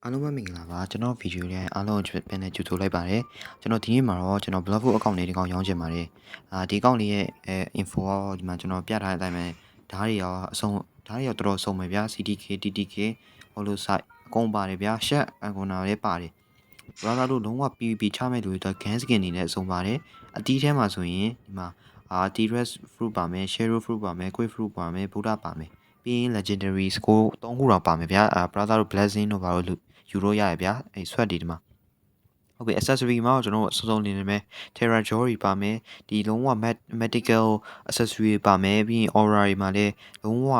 အားလုံးပဲမင်္ဂလာပါကျွန်တော်ဗီဒီယိုလေးအားလုံးပြန်နေကြိုဆိုလိုက်ပါတယ်ကျွန်တော်ဒီနေ့မှာတော့ကျွန်တော် blog အကောင့်လေးတစ်ကောင်ရောင်းချင်ပါတယ်ဒီအကောင့်လေးရဲ့ info ဒီမှာကျွန်တော်ပြထားတဲ့အတိုင်းပဲဓာတ်တွေရောအဆုံးဓာတ်တွေရောတော်တော်ဆုံးပဲဗျာ CTK TTK Holosite အကုန်ပါတယ်ဗျာ Shat Icona လည်းပါတယ်ဘာသာလို့လုံးဝ PVP ချမဲ့လူတွေတော့ Gan Skin နေနဲ့အဆုံးပါတယ်အတီးထဲမှာဆိုရင်ဒီမှာT-Rex Fruit ပါမယ် Shero Fruit ပါမယ် Quick Fruit ပါမယ် Buddha ပါမယ်ပြီးရင် Legendary Score 3ခုတော့ပါမယ်ဗျာbrother တို့ Blessing တို့ဘာလို့ယူလို့ရရဗျာအဲ့ sweat တွေဒီမှာဟုတ်ပြီ accessory မှာကျွန်တော်စုံနေနေမယ် Terra Joy ပါမယ်ဒီလုံးဝ medical accessory ပါမယ်ပြီးရင် aura တွေမှာလည်းလုံးဝ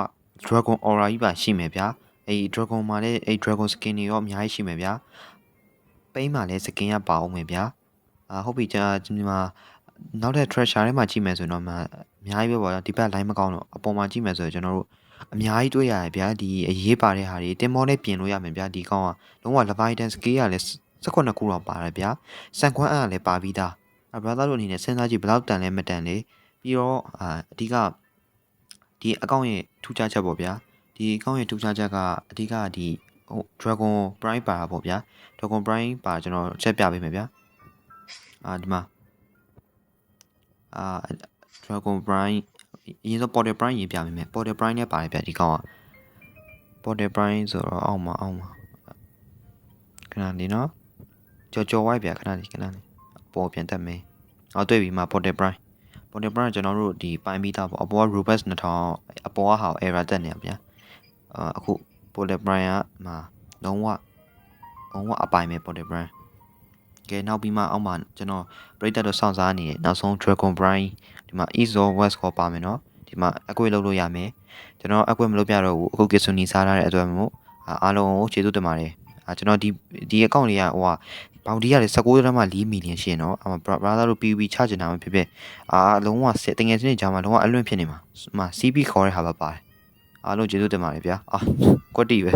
dragon aura ကြီးပါရှိမယ်ဗျာအဲ့ dragon မှာလည်းအဲ့ dragon skin တွေရောအများကြီးရှိမယ်ဗျာပိန်းမှာလည်း skin ကပါအောင်မယ်ဗျာဟုတ်ပြီကျွန်တော်ဒီမှာနောက်တဲ့ treasure ထဲမှာကြည့်မယ်ဆိုတော့အများကြီးပဲပေါ့ဒီဘက် line မကောင်းတော့အပေါ်မှာကြည့်မယ်ဆိုရင်ကျွန်တော်တို့အများကြီးတွေ့ရတယ်ဗျာဒီအရေးပါတဲ့ဟာတွေတင်မောနဲ့ပြင်လို့ရမယ်ဗျာဒီကောင်ကလုံးဝ Leviathan scale ကလည်း18ခုတော့ပါတယ်ဗျာစံခွန်းအားကလည်းပါပြီးသားbrother တို့အနေနဲ့စဉ်းစားကြည့်ဘယ်လောက်တန်လဲမတန်လေပြီးတော့အဓိကဒီအကောင့်ရဲ့ထူးခြားချက်ပေါ့ဗျာဒီအကောင့်ရဲ့ထူးခြားချက်ကအဓိကဒီDragon Prime ပါပေါ့ဗျာ Dragon Prime ပါကျွန်တော်ချက်ပြပေးမယ်ဗျာဒီမှာDragon Prime အရင်ဆုံး Portal Prime ရေးပြပေးမယ် Portal Prime နဲ့ပါတယ်ဗျဒီကောင်က Portal Prime ဆိုတော့အောက်မှာခဏလေးနော်ကြော်ဝိုက်ဗျခဏလေးပေါ်ပြန်တက်မယ်တွေ့ပြီမှာ Portal Prime ကျွန်တော်တို့ဒီပိုင်းပြီးသားပေါ့အပေါ်က Robust 2000အပေါ်ကဟာ error တက်နေရဗျာအခု Portal Prime ကမှာလုံးဝအပိုင်ပဲ Portal Prime ကဲနောက်ပြီးမှအောက်မှာကျွန်တော်ပရိသတ်တို့စောင့်စားနေတယ်နောက်ဆုံး Dragon Prime ဒီမှာ East or West ကိုပါမယ်နော်ဒီမှာအကွေလုပ်လို့ရမယ်ကျွန်တော်အကွေမလုပ်ပြတော့ဘူးအခု Kitsune စားထားတဲ့အတွက်မို့အားလုံးကိုကျေးဇူးတင်ပါတယ်ကျွန်တော်ဒီအကောင့်လေးကဘောင်ဒီကလည်း19.4 million ရှိနော်brother တို့ PVP ချချင်တာမှဖြစ်ဖြစ်လုံးဝတကယ်စနေကြမှာလုံးဝအလွင့်ဖြစ်နေမှာCP ခေါ်တဲ့ဟာပဲပါတယ်အားလုံးကျေးဇူးတင်ပါတယ်ဗျာကွက်တီပဲ